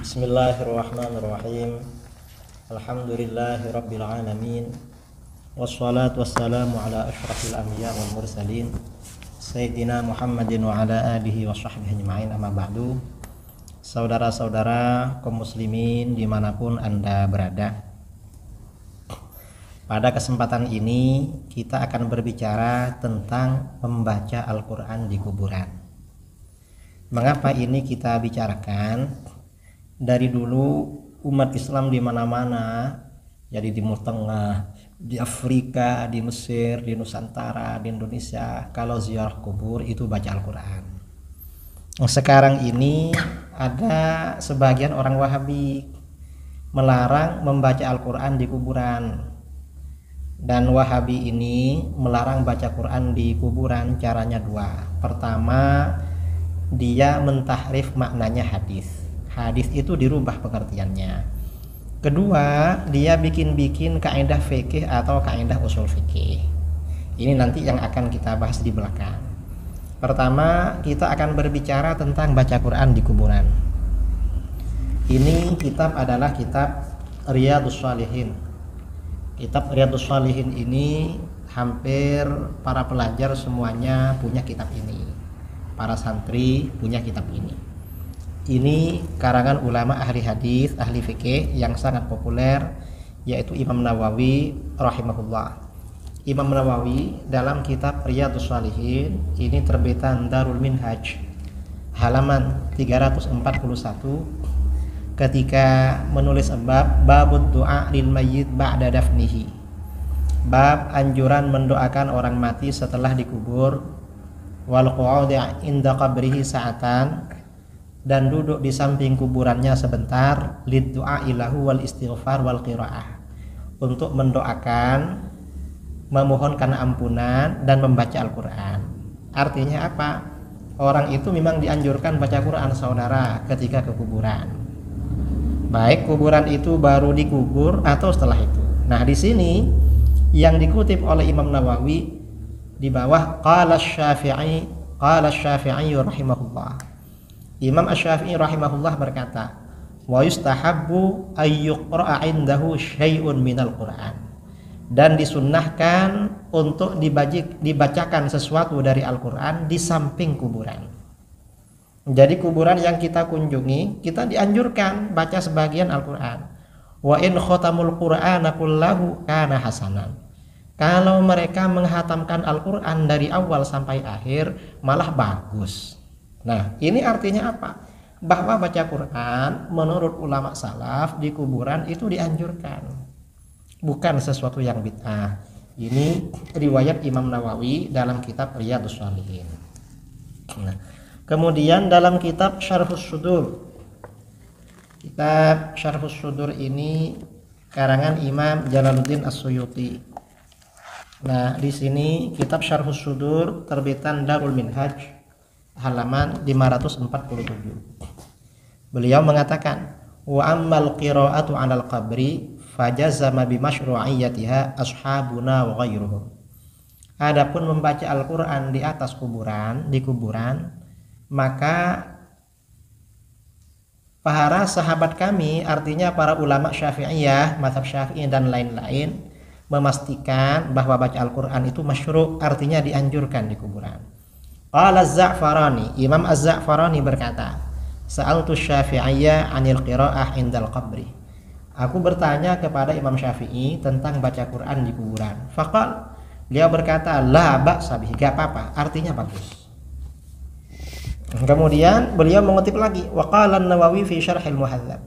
Bismillahirrahmanirrahim. Alhamdulillahirabbil alamin. Wassalatu wassalamu ala asyrafil anbiya wal mursalin Sayyidina Muhammadin wa ala alihi wa sahbihi ajma'in, amma ba'du. Saudara-saudara kaum muslimin dimanapun Anda berada, pada kesempatan ini kita akan berbicara tentang membaca Al-Quran di kuburan. Mengapa ini kita bicarakan? Dari dulu umat Islam di mana-mana, jadi di Timur Tengah, di Afrika, di Mesir, di Nusantara, di Indonesia, kalau ziarah kubur itu baca Al-Quran. Sekarang ini ada sebagian orang Wahabi melarang membaca Al-Quran di kuburan. Dan Wahabi ini melarang baca Quran di kuburan caranya dua. Pertama, dia mentahrif maknanya hadis. Hadis itu dirubah pengertiannya. Kedua, dia bikin-bikin kaidah fikih atau kaidah usul fikih. Ini nanti yang akan kita bahas di belakang. Pertama, kita akan berbicara tentang baca Quran di kuburan. Ini kitab adalah kitab Riyadhus Shalihin. Kitab Riyadhus Shalihin ini hampir para pelajar semuanya punya kitab ini. Para santri punya kitab ini. Ini karangan ulama ahli hadis, ahli fikih yang sangat populer, yaitu Imam Nawawi rahimahullah. Imam Nawawi dalam kitab Riyadhus Shalihin ini terbitan Darul Minhaj halaman 341 ketika menulis babud du'a lil mayyit ba'da dafnihi. Bab anjuran mendoakan orang mati setelah dikubur, wal qu'udi 'inda qabrihi sa'atan, dan duduk di samping kuburannya sebentar, lid du'a ilahu wal istighfar wal qiraah, untuk mendoakan, memohonkan ampunan dan membaca Al-Quran. Artinya apa? Orang itu memang dianjurkan baca Quran, saudara, ketika ke kuburan, baik kuburan itu baru dikubur atau setelah itu. Nah, di sini yang dikutip oleh Imam Nawawi di bawah, qala Syafi'i rahimahullah. Imam Asy-Syafi'i rahimahullah berkata, wa yustahabbu ayyuqra'a 'indahu syai'un minal Qur'an, dan disunnahkan untuk dibacakan sesuatu dari Al-Qur'an di samping kuburan. Jadi kuburan yang kita kunjungi, kita dianjurkan baca sebagian Al-Qur'an. Wa in khatamul Qur'ana kullahu kana hasanan. Kalau mereka menghatamkan Al-Qur'an dari awal sampai akhir malah bagus. Nah, ini artinya apa? Bahwa baca Quran menurut ulama salaf di kuburan itu dianjurkan, bukan sesuatu yang bid'ah. Ini riwayat Imam Nawawi dalam kitab Riyadhus Shalihin. Nah, kemudian dalam kitab Syarhus Sudur, kitab Syarhus Sudur ini karangan Imam Jalaluddin As-Suyuti. Nah, di sini kitab Syarhus Sudur terbitan Darul Minhaj halaman 547. Beliau mengatakan, wa ammal qira'atu 'alal qabri fajazama bi masyru'iyyatiha ashabuna wa ghairuhum. Adapun membaca Al-Qur'an di atas kuburan, di kuburan, maka para sahabat kami, artinya para ulama Syafi'iyah, mazhab Syafi'i dan lain-lain, memastikan bahwa baca Al-Qur'an itu masyru', artinya dianjurkan di kuburan. Qala Az-Za'farani, Imam Az-Za'farani berkata, sa'altu Syafi'iyya 'anil qira'ah 'indal qabri. Aku bertanya kepada Imam Syafi'i tentang baca Quran di kuburan. Faqal, beliau berkata, la ba'sa bihi, enggak apa-apa, artinya bagus. Kemudian beliau mengutip lagi, wa qala An-Nawawi fi Syarhil Muhadzab.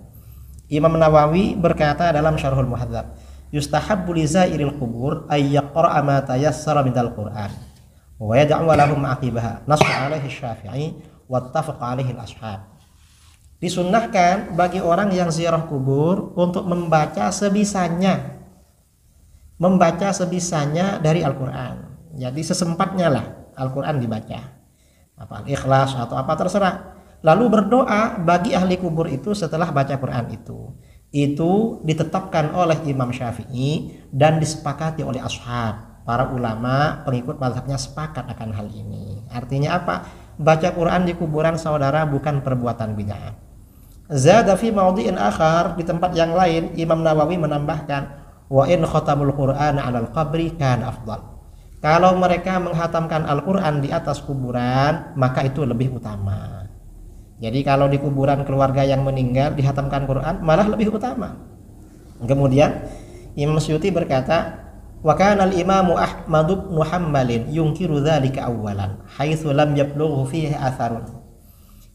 Imam Nawawi berkata dalam Syarhul Muhadzab, yustahabbu li zairil qubur ay yaqra'a ma tayassara minal Qur'an wa yad'u lahum aqibaha, nass alaihi Syafi'i wattafaqa alaihi al-ashab. Disunnahkan bagi orang yang ziarah kubur untuk membaca sebisanya dari Al-Quran. Jadi sesempatnya lah Al-Quran dibaca, apa Al-Ikhlas atau apa terserah. Lalu berdoa bagi ahli kubur itu setelah baca Quran itu. Itu ditetapkan oleh Imam Syafi'i dan disepakati oleh ashab. Para ulama pengikut mazhabnya sepakat akan hal ini. Artinya apa? Baca Quran di kuburan, saudara, bukan perbuatan bid'ah. Zada fi mawdi'in akhar, di tempat yang lain Imam Nawawi menambahkan, wa in khatamul Qur'an 'alal qabri kana afdal. Kalau mereka menghatamkan Al-Qur'an di atas kuburan, maka itu lebih utama. Jadi kalau di kuburan keluarga yang meninggal dihatamkan Quran malah lebih utama. Kemudian Imam Suyuti berkata, wa kana al-imamu Ahmad bin Hanbal yunkiru dzalika awwalan haitsu lam yablughu fihi atharun.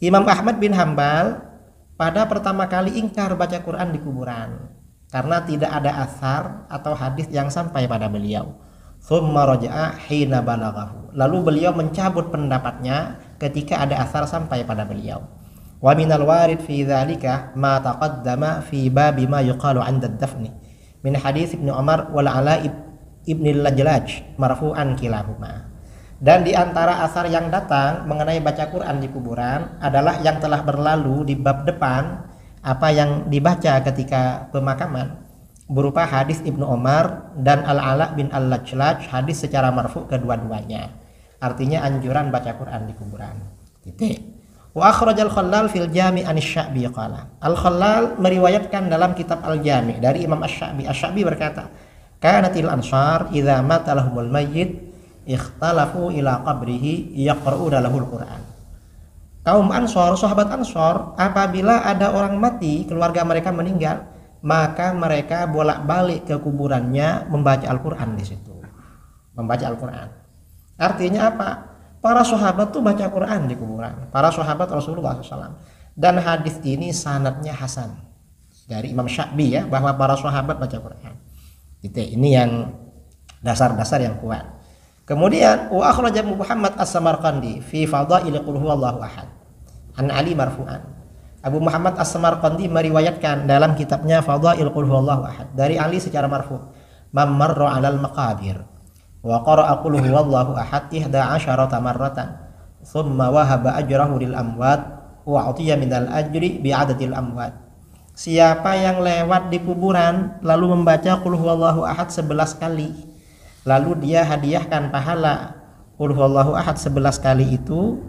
Imam Ahmad bin Hanbal pada pertama kali ingkar baca Quran di kuburan karena tidak ada asar atau hadis yang sampai pada beliau. Tsumma raja'a hina balaghahu. Lalu beliau mencabut pendapatnya ketika ada asar sampai pada beliau. Wa minal warid fi dzalika ma taqaddama fi babi ma yuqalu 'inda ad-dafni min hadits Ibnu Umar wal 'Ala ibn al-Lajlaj marfu'an kilahuma. Dan di antara asar yang datang mengenai baca Quran di kuburan adalah yang telah berlalu di bab depan, apa yang dibaca ketika pemakaman, berupa hadis Ibnu Umar dan Al-Ala bin al-Lajlaj, hadis secara marfu kedua-duanya. Artinya anjuran baca Quran di kuburan. Titik. Wa akhrajal Khallal fil Jami' an Asy-Sya'bi qala. Al-Khallal meriwayatkan dalam kitab Al-Jami' dari Imam Asy-Sya'bi. Asy-Sya'bi berkata, "Kanatil ansar idza mata lahumul mayyit ikhtalafu ila qabrihi yaqra'una lahul Qur'an." Kaum Ansor, sahabat Ansor, apabila ada orang mati, keluarga mereka meninggal, maka mereka bolak-balik ke kuburannya membaca Al-Quran di situ. Membaca Al-Quran. Artinya apa? Para sahabat tuh baca Quran di kuburan. Para sahabat Rasulullah SAW. Dan hadis ini sanadnya hasan dari Imam Sya'bi ya, bahwa para sahabat baca Quran. Ini yang dasar-dasar yang kuat. Kemudian wa akhraja Muhammad As-Samarqandi fi fadail qul huwallahu ahad an Ali marfu'an. Abu Muhammad As-Samarqandi meriwayatkan dalam kitabnya Fadail Qul Huwallahu Ahad dari Ali secara marfu', "Man marra 'alal maqabir wa qara'a Qul Huwallahu Ahad 11 marratan, thumma wahaba ajrahu lil amwat wa 'utiya minal ajri bi'adadil amwat." Siapa yang lewat di kuburan lalu membaca Qul Huwallahu Ahad 11 kali, lalu dia hadiahkan pahala Qul Huwallahu Ahad 11 kali itu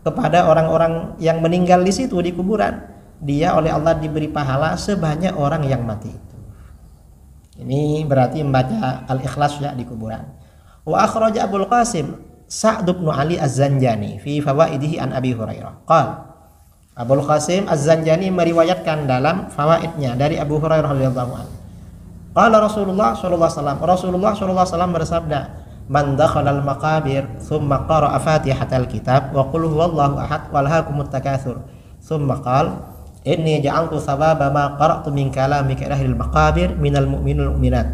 kepada orang-orang yang meninggal di situ di kuburan, dia oleh Allah diberi pahala sebanyak orang yang mati itu. Ini berarti membaca Al-Ikhlas ya di kuburan. Wa akhraja Abul Qasim Sa'd bin Ali Az-Zanjani fi fawaidihi an Abi Hurairah. Qala Abul Qasim Az-Zanjani meriwayatkan dalam fawaidnya dari Abu Hurairah radhiyallahu anhu. Qala Rasulullah sallallahu alaihi wasallam, Rasulullah sallallahu alaihi wasallam bersabda, "Man dakhala al-maqabir thumma qara'a Fatihatal kitab wa qul huwallahu ahad walhaakumut takatsur thumma qala inni ja'altu thawaba ma qara'tu min kalami ahlil maqabir minal mu'minil mu'minat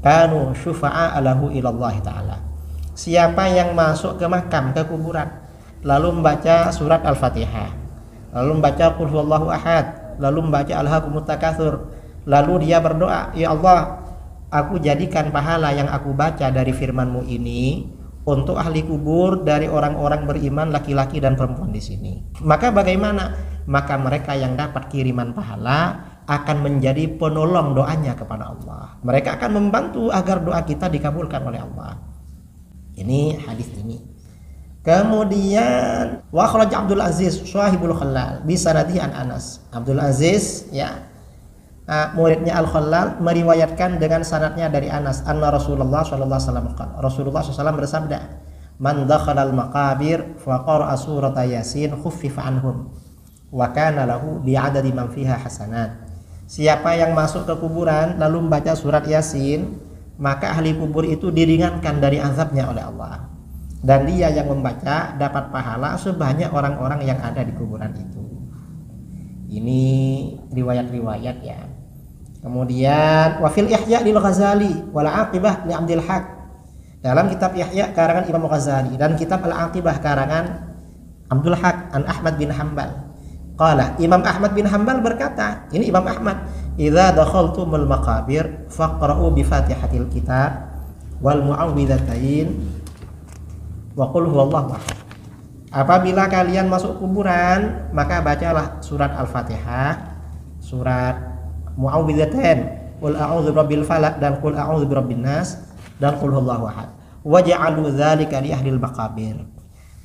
kanu syufa'a lahu ila Allah taala." Siapa yang masuk ke makam, ke kuburan, lalu membaca surat Al-Fatihah, lalu membaca qul huwallahu ahad, lalu membaca alhaakumut takatsur, lalu dia berdoa, "Ya Allah, aku jadikan pahala yang aku baca dari firman-Mu ini untuk ahli kubur dari orang-orang beriman laki-laki dan perempuan di sini." Maka bagaimana? Maka mereka yang dapat kiriman pahala akan menjadi penolong doanya kepada Allah. Mereka akan membantu agar doa kita dikabulkan oleh Allah. Ini hadis ini. Kemudian wa akhraj Abdul Aziz Shahibul Khallal bi sanadihi an Anas. Abdul Aziz ya, muridnya Al-Khallal meriwayatkan dengan sanadnya dari Anas, anna Rasulullah sallallahu alaihi wasallam qala, Rasulullah SAW bersabda, "Man dakhala al-maqabir fa qara'a surata Yasin khuffifa anhum wa kana lahu bi'adadi man fiha hasanat." Siapa yang masuk ke kuburan lalu membaca surat Yasin, maka ahli kubur itu diringankan dari azabnya oleh Allah. Dan dia yang membaca dapat pahala sebanyak orang-orang yang ada di kuburan itu. Ini riwayat-riwayat ya. Kemudian wafil Ihya lil Ghazali wal Aqibah li Abdul Haq. Dalam kitab Ihya karangan Imam Ghazali dan kitab Al-Aqibah karangan Abdul Haq an Ahmad bin Hanbal. Qala Imam Ahmad bin Hanbal berkata, ini Imam Ahmad, "Idza dakhaltumul maqabir faqra'u bi Fatihatil kitab wal mu'awwidzatain wa qul huwallahu ahad." Apabila kalian masuk kuburan, maka bacalah surat Al-Fatihah, surat Mu'awwidzatain, qul a'udzu birabbil falaq dan qul a'udzu birabbin nas dan qul huwallahu ahad. Waj'alu dzalika li ahlil maqabir.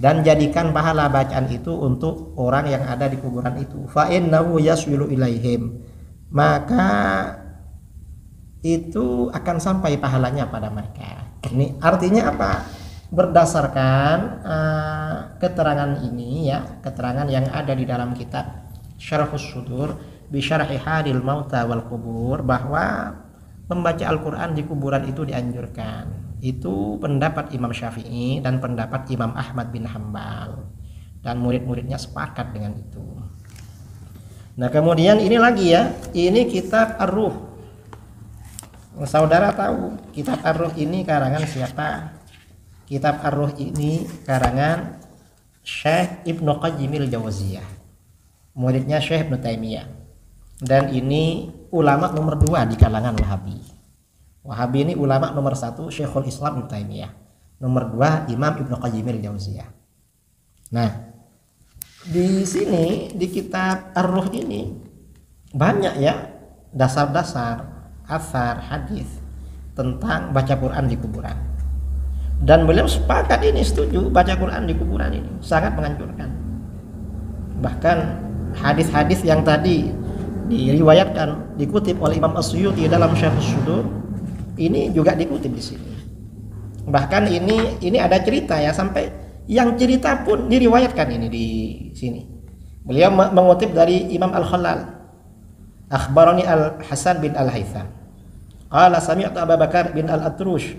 dan jadikan pahala bacaan itu untuk orang yang ada di kuburan itu. Fa innahu yaswilu ilaihim, maka itu akan sampai pahalanya pada mereka. Ini artinya apa? Berdasarkan keterangan ini ya, keterangan yang ada di dalam kitab Syarhus Sudur bi syarhi hadil mauta wal kubur, bahwa membaca Al-Quran di kuburan itu dianjurkan. Itu pendapat Imam Syafi'i dan pendapat Imam Ahmad bin Hambal, dan murid-muridnya sepakat dengan itu. Nah kemudian ini lagi ya, ini kitab Ar-Ruh. Saudara tahu kitab Ar-Ruh ini karangan siapa? Kitab Ar-Ruh ini karangan Syekh Ibnu Qayyimil Jauziyah, muridnya Syekh Ibnu Taimiyah, dan ini ulama nomor 2 di kalangan Wahabi. Wahabi ini ulama nomor 1 Syekhul Islam Ibnu Taimiyah, nomor 2 Imam Ibnu Qayyimil Jauziyah. Nah di sini di kitab Ar-Ruh ini banyak ya dasar-dasar asar hadis tentang baca Quran di kuburan, dan beliau sepakat ini, setuju baca Quran di kuburan ini sangat menganjurkan. Bahkan hadis-hadis yang tadi diriwayatkan dikutip oleh Imam As-Suyuti dalam Syarhus Sudur ini juga dikutip di sini. Bahkan ini ada cerita ya, sampai yang cerita pun diriwayatkan ini di sini. Beliau mengutip dari Imam Al-Khalal, akhbarani Al-Hasan bin Al-Haytham qala sami'tu Abu Bakar bin Al-Atrush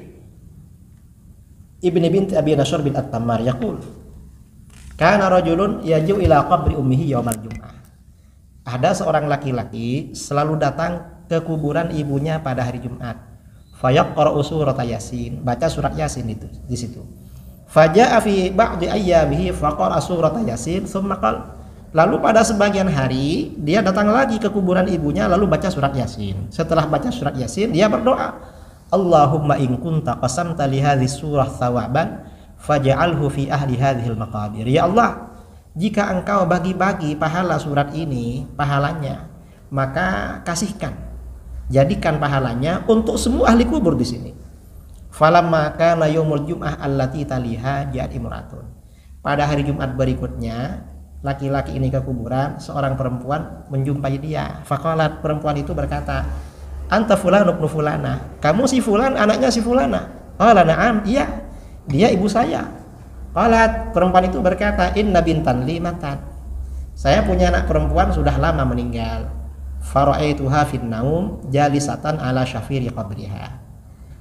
ibni binti Abi Nasr bin At-Tammar yaqul kana rajulun yaju ila qabri ummihi yaumal jum'ah. Ada seorang laki-laki selalu datang ke kuburan ibunya pada hari Jumat. Fayaqra'u surat Yasin, baca surat Yasin itu di situ. Faja'a fi ba'di ayyamihi faqara surat Yasin tsumma qala, lalu pada sebagian hari dia datang lagi ke kuburan ibunya lalu baca surat Yasin. Setelah baca surat Yasin dia berdoa, Allahumma in kunta qasamta li hadhihi surah thawaban faj'alhu fi ahli hadhil maqabir. Ya Allah, jika engkau bagi-bagi pahala surat ini, pahalanya, maka kasihkan, jadikan pahalanya untuk semua ahli kubur di sini. Falamma kana yaumul jum'ah allati taliha ja'at imratun. Pada hari Jumat berikutnya, laki-laki ini ke kuburan, seorang perempuan menjumpai dia. Faqalat, perempuan itu berkata, anta fulan ibnu fulana, kamu si fulan anaknya si fulana. Qala na'am, iya, dia ibu saya. Qalat, perempuan itu berkata, inna bintan li matat, saya punya anak perempuan sudah lama meninggal. Fara'aituha fin naum jalisatan ala syafiri qabriha,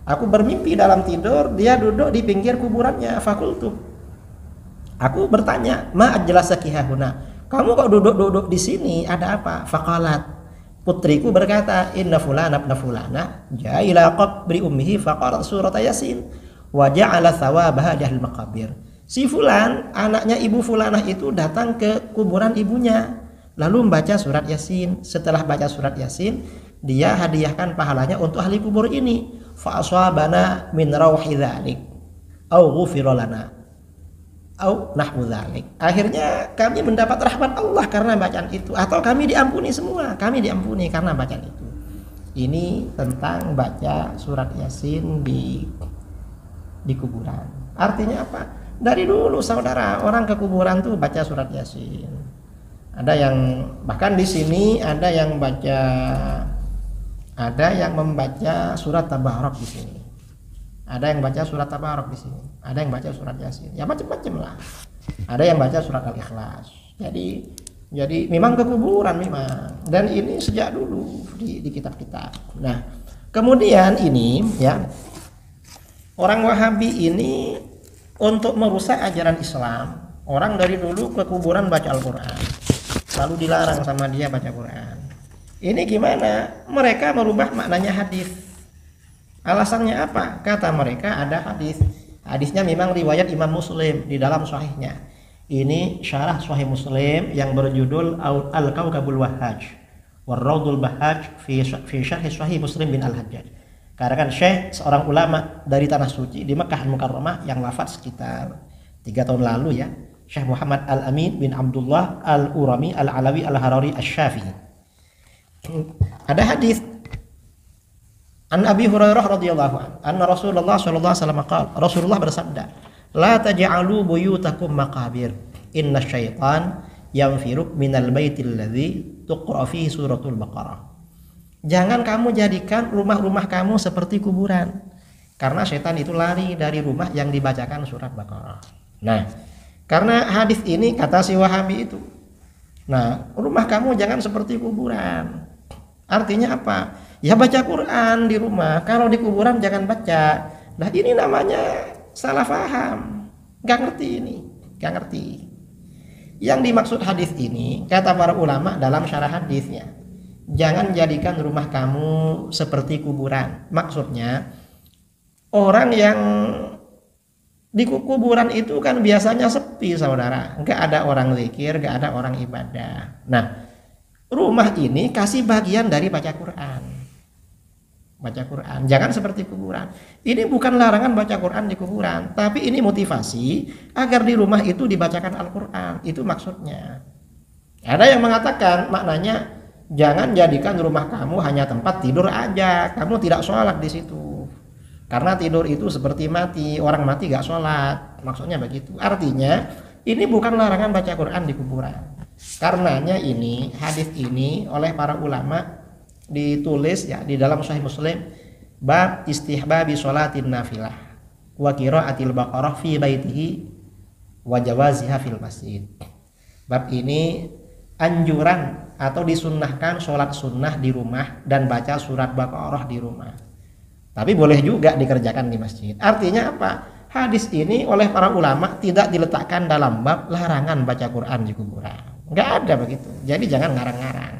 aku bermimpi dalam tidur dia duduk di pinggir kuburannya. Fakultu, aku bertanya, ma ajlasaki hahuna, kamu kok duduk-duduk di sini, ada apa? Faqalat, putriku berkata, inna fulana ibn fulana ja'a ila qabri ummihi faqara surat Yasin wa ja'ala thawabaha di ahli maqabir. Si fulan, anaknya ibu fulanah itu datang ke kuburan ibunya lalu membaca surat Yasin. Setelah baca surat Yasin, dia hadiahkan pahalanya untuk ahli kubur ini. Fa aswabana min rauhi dzalik au ghufira lana au nahwu dzalik. Akhirnya kami mendapat rahmat Allah karena bacaan itu, atau kami diampuni semua, kami diampuni karena bacaan itu. Ini tentang baca surat Yasin di kuburan. Artinya apa? Dari dulu saudara, orang ke kuburan tuh baca surat Yasin. Ada yang bahkan di sini ada yang membaca surat Tabarok di sini. Ada yang baca surat Tabarok di sini. Ada yang baca surat Yasin. Ya macam-macam lah. Ada yang baca surat Al-Ikhlas. Jadi memang ke kuburan memang. Dan ini sejak dulu di kitab-kitab. Nah, kemudian ini ya, orang Wahabi ini untuk merusak ajaran Islam, orang dari dulu ke kuburan baca Al-Quran, lalu dilarang sama dia baca Quran. Ini gimana? Mereka merubah maknanya hadis. Alasannya apa? Kata mereka ada hadis. Hadisnya memang riwayat Imam Muslim di dalam sahihnya. Ini syarah Sahih Muslim yang berjudul Al-Kawkabul Wahhaj War-Raudul Bahhaj fi syarh Sahih Muslim bin Al-Hajjaj. Karena kan Syekh seorang ulama dari tanah suci di Makkah Mukarramah yang wafat sekitar 3 tahun lalu ya, Syekh Muhammad Al-Amin bin Abdullah Al-Urami Al-Alawi Al-Harari Asy-Syafi'i. Ada hadis An Abi Hurairah radhiyallahu anhu, anna Rasulullah sallallahu alaihi wasallam qala, Rasulullah bersabda, La taj'alu buyutakum maqabir. Inna syaitan yanfiru minal baitil ladzi tuqra fihi suratul Baqarah. Jangan kamu jadikan rumah-rumah kamu seperti kuburan, karena setan itu lari dari rumah yang dibacakan surat Baqarah. Nah, karena hadis ini kata si Wahabi itu, nah rumah kamu jangan seperti kuburan. Artinya apa? Ya baca Quran di rumah, kalau di kuburan jangan baca. Nah ini namanya salah paham, nggak ngerti ini, nggak ngerti. Yang dimaksud hadis ini kata para ulama dalam syarah hadisnya, jangan jadikan rumah kamu seperti kuburan. Maksudnya orang yang di kuburan itu kan biasanya sepi saudara, nggak ada orang zikir, nggak ada orang ibadah. Nah rumah ini kasih bagian dari baca Quran. Baca Quran, jangan seperti kuburan. Ini bukan larangan baca Quran di kuburan, tapi ini motivasi agar di rumah itu dibacakan Al-Quran. Itu maksudnya. Ada yang mengatakan maknanya jangan jadikan rumah kamu hanya tempat tidur aja, kamu tidak sholat di situ. Karena tidur itu seperti mati, orang mati gak sholat. Maksudnya begitu. Artinya ini bukan larangan baca Quran di kuburan. Karenanya ini hadis ini oleh para ulama ditulis ya di dalam Sahih Muslim, bab istihbabi sholatin nafilah wa qiraatil Baqarah fi baitihi wa jawaziha fil masjid. Bab ini anjuran atau disunnahkan sholat sunnah di rumah dan baca surat Baqarah di rumah. Tapi boleh juga dikerjakan di masjid. Artinya apa? Hadis ini oleh para ulama tidak diletakkan dalam bab larangan baca Quran di kuburan. Enggak ada begitu. Jadi jangan ngarang-ngarang.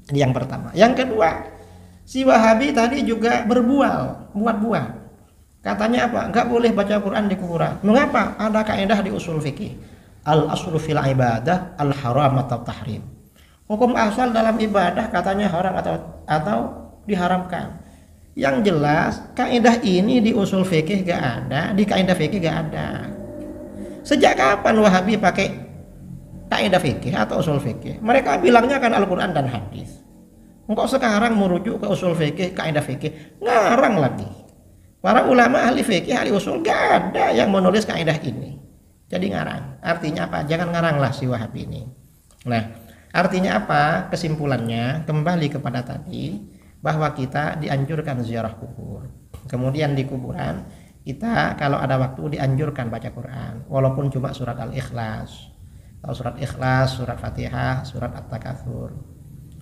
Ini yang pertama. Yang kedua, si Wahabi tadi juga berbual, buat-buat. Katanya apa? Enggak boleh baca Quran di kuburan. Mengapa? Ada kaidah di usul fikih. Al aslu fil ibadah al haram atau tahrim. Hukum asal dalam ibadah katanya haram atau diharamkan. Yang jelas kaidah ini di usul fikih gak ada, di kaidah fikih gak ada. Sejak kapan Wahabi pakai kaidah fikih atau usul fikih? Mereka bilangnya kan Al-Quran dan hadis. Engkau sekarang merujuk ke usul fikih, kaidah fikih, ngarang lagi. Para ulama ahli fikih, ahli usul gak ada yang menulis kaidah ini. Jadi ngarang. Artinya apa? Jangan ngaranglah si Wahabi ini. Nah, artinya apa? Kesimpulannya kembali kepada tadi bahwa kita dianjurkan ziarah kubur. Kemudian di kuburan kita kalau ada waktu dianjurkan baca Quran, walaupun cuma surat Al-Ikhlas. Surat Ikhlas, surat Fatihah, surat At-Takatsur.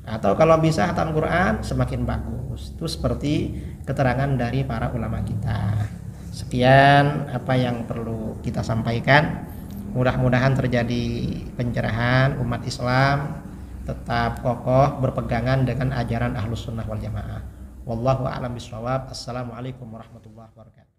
Atau kalau bisa khatam Quran semakin bagus. Itu seperti keterangan dari para ulama kita. Sekian apa yang perlu kita sampaikan. Mudah-mudahan terjadi pencerahan, umat Islam tetap kokoh berpegangan dengan ajaran Ahlus Sunnah wal Jamaah. Wallahu a'lam bishawab. Assalamualaikum warahmatullahi wabarakatuh.